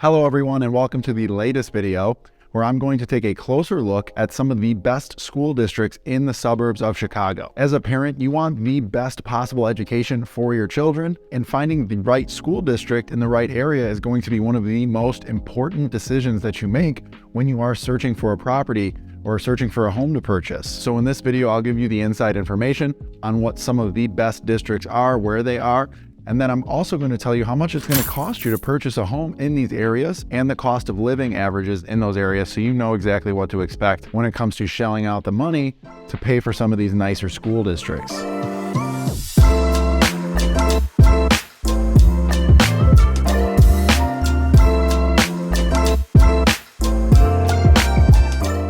Hello everyone, and welcome to the latest video where I'm going to take a closer look at some of the best school districts in the suburbs of Chicago. As a parent, you want the best possible education for your children, and finding the right school district in the right area is going to be one of the most important decisions that you make when you are searching for a property or searching for a home to purchase. So in this video, I'll give you the inside information on what some of the best districts are, where they are, and then I'm also going to tell you how much it's going to cost you to purchase a home in these areas and the cost of living averages in those areas, so you know exactly what to expect when it comes to shelling out the money to pay for some of these nicer school districts.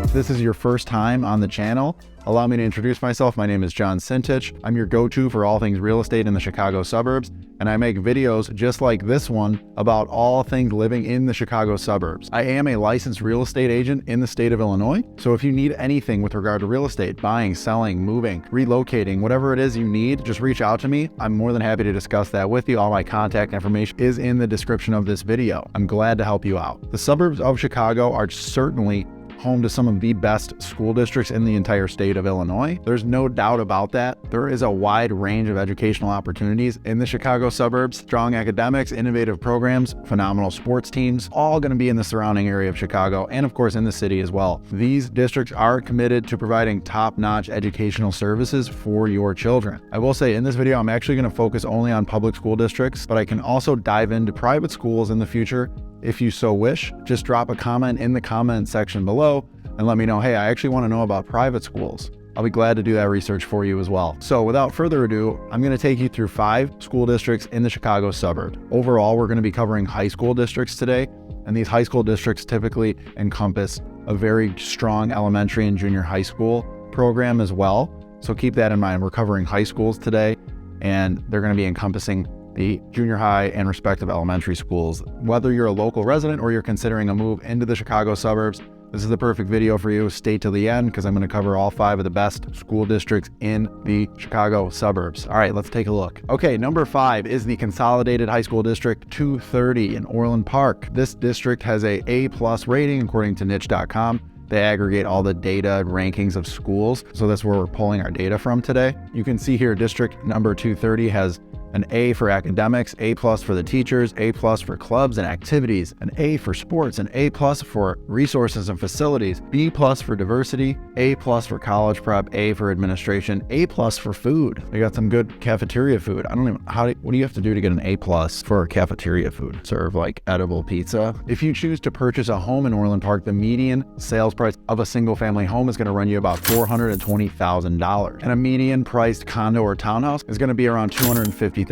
If this is your first time on the channel, allow me to introduce myself. My name is John Sintich. I'm your go-to for all things real estate in the Chicago suburbs, and I make videos just like this one about all things living in the Chicago suburbs. I am a licensed real estate agent in the state of Illinois, so if you need anything with regard to real estate, buying, selling, moving, relocating, whatever it is you need, just reach out to me. I'm more than happy to discuss that with you. All my contact information is in the description of this video. I'm glad to help you out. The suburbs of Chicago are certainly home to some of the best school districts in the entire state of Illinois. There's no doubt about that. There is a wide range of educational opportunities in the Chicago suburbs. Strong academics, innovative programs, phenomenal sports teams, all going to be in the surrounding area of Chicago and of course in the city as well. These districts are committed to providing top-notch educational services for your children. I will say in this video, I'm actually going to focus only on public school districts, but I can also dive into private schools in the future if you so wish. Just drop a comment in the comment section below and let me know, hey, I actually want to know about private schools. I'll be glad to do that research for you as well. So without further ado, I'm going to take you through 5 school districts in the Chicago suburb. Overall, we're going to be covering high school districts today, and these high school districts typically encompass a very strong elementary and junior high school program as well. So keep that in mind. We're covering high schools today, and they're going to be encompassing the junior high and respective elementary schools. Whether you're a local resident or you're considering a move into the Chicago suburbs, this is the perfect video for you. Stay till the end because I'm going to cover all 5 of the best school districts in the Chicago suburbs. All right, let's take a look. Okay, number 5 is the Consolidated High School District 230 in Orland Park. This district has a A+ rating according to niche.com. They aggregate all the data and rankings of schools, so that's where we're pulling our data from today. You can see here district number 230 has an A for academics, A+ for the teachers, A+ for clubs and activities, an A for sports, an A+ for resources and facilities, B+ for diversity, A+ for college prep, A for administration, A+ for food. They got some good cafeteria food. What do you have to do to get an A+ for cafeteria food? Serve like edible pizza? If you choose to purchase a home in Orland Park, the median sales price of a single family home is going to run you about $420,000. And a median priced condo or townhouse is going to be around $250,000.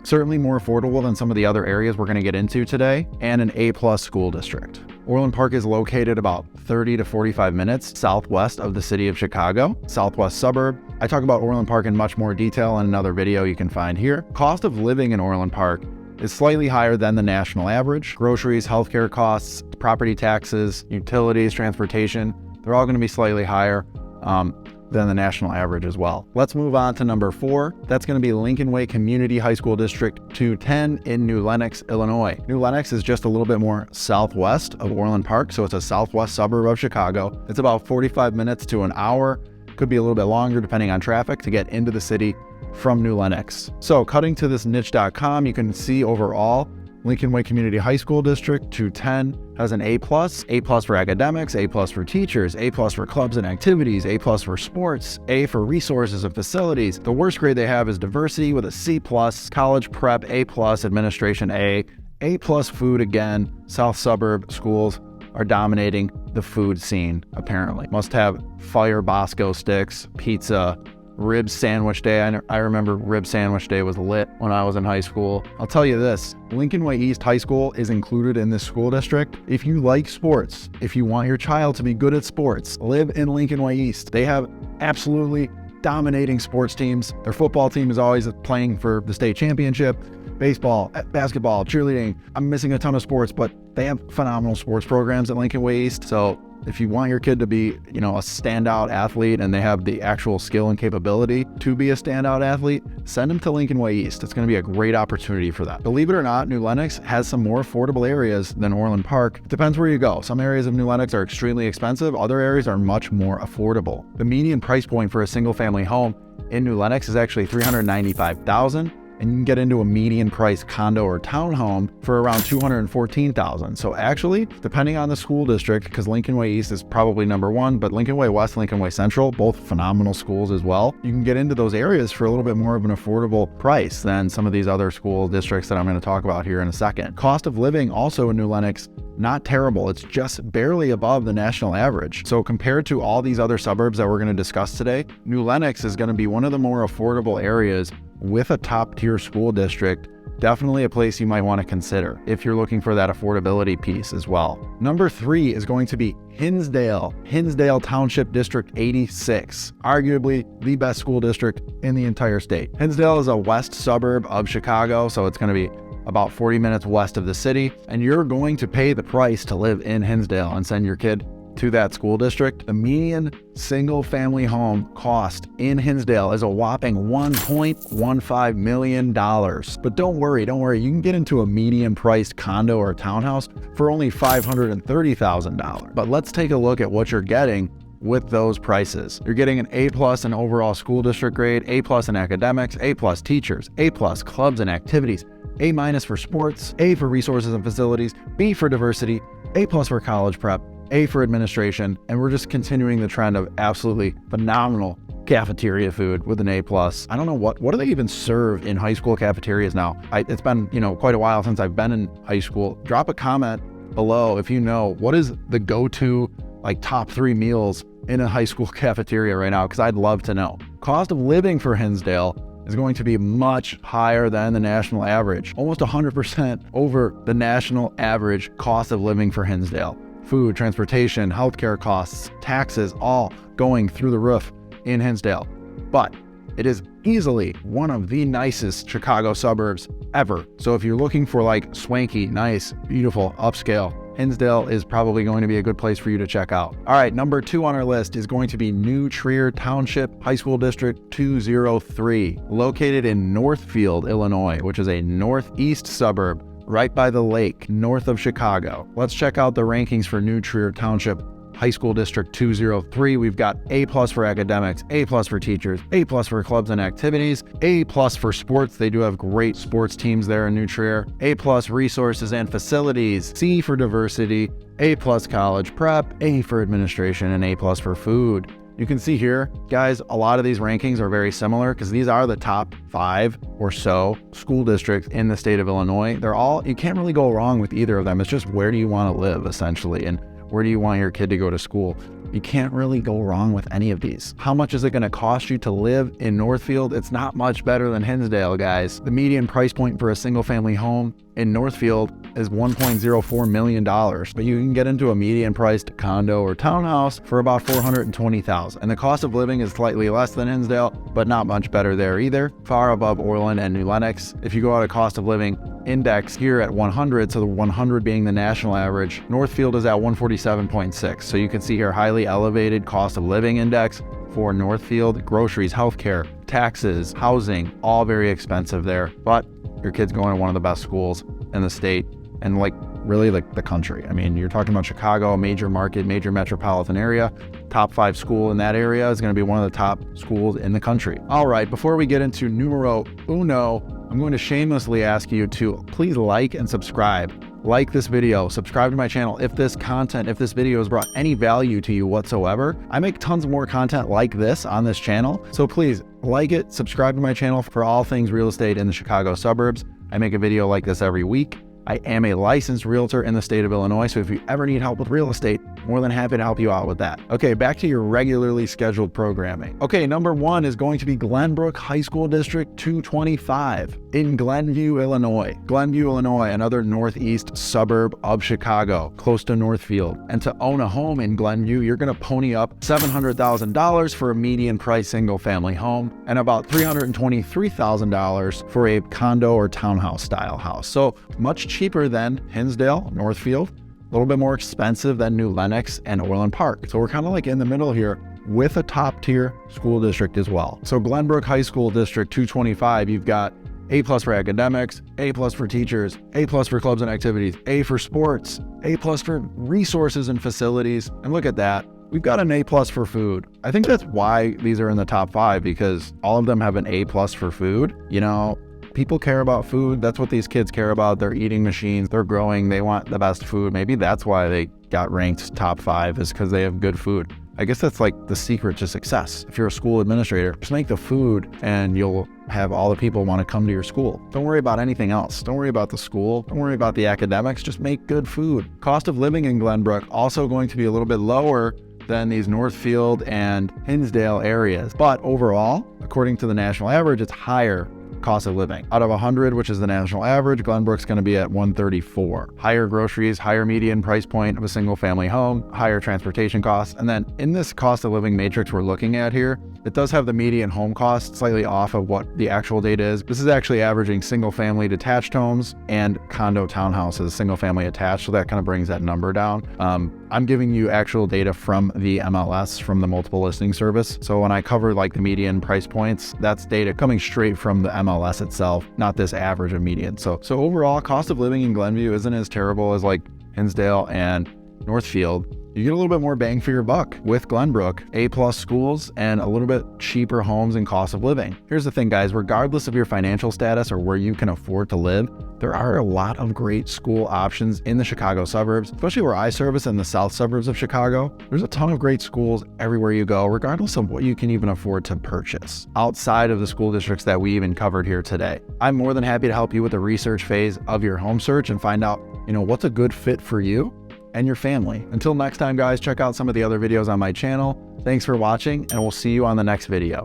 Certainly more affordable than some of the other areas we're going to get into today, and an A+ school district. Orland Park is located about 30 to 45 minutes southwest of the city of Chicago, southwest suburb. I talk about Orland Park in much more detail in another video you can find here. Cost of living in Orland Park is slightly higher than the national average. Groceries, healthcare costs, property taxes, utilities, transportation, they're all going to be slightly higher than the national average as well. Let's move on to number 4. That's going to be Lincolnway Community High School District 210 in New Lenox, Illinois. New Lenox is just a little bit more southwest of Orland Park, so it's a southwest suburb of Chicago. It's about 45 minutes to an hour, could be a little bit longer depending on traffic, to get into the city from New Lenox. So cutting to this niche.com, you can see overall Lincolnway Community High School District 210 has an A+, A+ for academics, A+ for teachers, A+ for clubs and activities, A+ for sports, A for resources and facilities. The worst grade they have is diversity with a C+, college prep A+, administration A+, food again. South suburb schools are dominating the food scene apparently. Must have fire Bosco sticks, pizza, rib sandwich day. I remember rib sandwich day was lit when I was in high school. I'll tell you this, Lincolnway East High School is included in this school district. If you like sports, if you want your child to be good at sports, live in Lincolnway East. They have absolutely dominating sports teams. Their football team is always playing for the state championship. Baseball, basketball, cheerleading. I'm missing a ton of sports, but they have phenomenal sports programs at Lincolnway East. So if you want your kid to be, a standout athlete and they have the actual skill and capability to be a standout athlete, send them to Lincolnway East. It's going to be a great opportunity for that. Believe it or not, New Lenox has some more affordable areas than Orland Park. It depends where you go. Some areas of New Lenox are extremely expensive. Other areas are much more affordable. The median price point for a single family home in New Lenox is actually $395,000. And you can get into a median price condo or townhome for around $214,000. So actually, depending on the school district, because Lincolnway East is probably number one, but Lincolnway West, Lincolnway Central, both phenomenal schools as well. You can get into those areas for a little bit more of an affordable price than some of these other school districts that I'm going to talk about here in a second. Cost of living also in New Lenox, not terrible. It's just barely above the national average. So compared to all these other suburbs that we're going to discuss today, New Lenox is going to be one of the more affordable areas with a top tier school district. Definitely a place you might want to consider if you're looking for that affordability piece as well. Number 3 is going to be Hinsdale Township District 86, arguably the best school district in the entire state. Hinsdale is a west suburb of Chicago, so it's going to be about 40 minutes west of the city, and you're going to pay the price to live in Hinsdale and send your kid to that school district. The median single family home cost in Hinsdale is a whopping $1.15 million. But don't worry, you can get into a median priced condo or townhouse for only $530,000. But let's take a look at what you're getting with those prices. You're getting an A+ in overall school district grade, A+ in academics, A+ teachers, A+ clubs and activities, A- for sports, A for resources and facilities, B for diversity, A+ for college prep, A for administration, and we're just continuing the trend of absolutely phenomenal cafeteria food with an A+. I don't know what do they even serve in high school cafeterias now. It's been, quite a while since I've been in high school. Drop a comment below if you know what is the go-to top 3 meals in a high school cafeteria right now, because I'd love to know. Cost of living for Hinsdale is going to be much higher than the national average, almost 100% over the national average cost of living for Hinsdale. Food, transportation, healthcare costs, taxes, all going through the roof in Hinsdale. But it is easily one of the nicest Chicago suburbs ever. So if you're looking for swanky, nice, beautiful, upscale, Hinsdale is probably going to be a good place for you to check out. All right, number 2 on our list is going to be New Trier Township High School District 203, located in Northfield, Illinois, which is a northeast suburb right by the lake, north of Chicago. Let's check out the rankings for New Trier Township High School District 203. We've got A+ for academics, A+ for teachers, A+ for clubs and activities, A+ for sports. They do have great sports teams there in New Trier. A+ resources and facilities, C for diversity, A+ college prep, A for administration, and A+ for food. You can see here, guys, a lot of these rankings are very similar because these are the top 5 or so school districts in the state of Illinois. You can't really go wrong with either of them. It's just where do you want to live, essentially, and where do you want your kid to go to school? You can't really go wrong with any of these. How much is it going to cost you to live in Northfield? It's not much better than Hinsdale, guys. The median price point for a single family home in Northfield is $1.04 million, but you can get into a median priced condo or townhouse for about $420,000. And the cost of living is slightly less than Hinsdale, but not much better there either. Far above Orland and New Lenox. If you go out a cost of living index here at 100, so the 100 being the national average, Northfield is at 147.6. So you can see here highly elevated cost of living index for Northfield. Groceries, healthcare, taxes, housing, all very expensive there. But your kid's going to one of the best schools in the state and really the country. I mean, you're talking about Chicago, a major market, major metropolitan area. Top 5 school in that area is going to be one of the top schools in the country. All right, before we get into numero uno, I'm going to shamelessly ask you to please like and subscribe. Like this video, subscribe to my channel if this video has brought any value to you whatsoever. I make tons more content like this on this channel, so please like it, subscribe to my channel for all things real estate in the Chicago suburbs. I make a video like this every week. I am a licensed realtor in the state of Illinois, so if you ever need help with real estate, more than happy to help you out with that. Okay, back to your regularly scheduled programming. Okay, number 1 is going to be Glenbrook High School District 225 in Glenview, Illinois. Glenview, Illinois, another northeast suburb of Chicago, close to Northfield. And to own a home in Glenview, you're gonna pony up $700,000 for a median price single family home and about $323,000 for a condo or townhouse style house. So much cheaper than Hinsdale, Northfield, a little bit more expensive than New Lenox and Orland Park. So we're kind of like in the middle here with a top tier school district as well. So Glenbrook High School District 225, you've got A+ for academics, A+ for teachers, A+ for clubs and activities, A for sports, A+ for resources and facilities. And look at that. We've got an A+ for food. I think that's why these are in the top 5, because all of them have an A+ for food. You know, people care about food. That's what these kids care about. They're eating machines. They're growing. They want the best food. Maybe that's why they got ranked top 5, is because they have good food. I guess that's like the secret to success. If you're a school administrator, just make the food and you'll have all the people want to come to your school. Don't worry about anything else. Don't worry about the school. Don't worry about the academics. Just make good food. Cost of living in Glenbrook also going to be a little bit lower than these Northfield and Hinsdale areas. But overall, according to the national average, it's higher cost of living. Out of 100, which is the national average, Glenbrook's going to be at 134. Higher groceries, higher median price point of a single family home, higher transportation costs. And then in this cost of living matrix we're looking at here, it does have the median home cost slightly off of what the actual data is. This is actually averaging single family detached homes and condo townhouses, single family attached. So that kind of brings that number down. I'm giving you actual data from the MLS, from the multiple listing service. So when I cover like the median price points, that's data coming straight from the MLS itself, not this average of median. So overall, cost of living in Glenview isn't as terrible as like Hinsdale and Northfield. You get a little bit more bang for your buck with Glenbrook, A+ schools, and a little bit cheaper homes and cost of living. Here's the thing, guys, regardless of your financial status or where you can afford to live, there are a lot of great school options in the Chicago suburbs, especially where I service in the south suburbs of Chicago. There's a ton of great schools everywhere you go, regardless of what you can even afford to purchase outside of the school districts that we even covered here today. I'm more than happy to help you with the research phase of your home search and find out, what's a good fit for you and your family. Until next time, guys, check out some of the other videos on my channel. Thanks for watching, and we'll see you on the next video.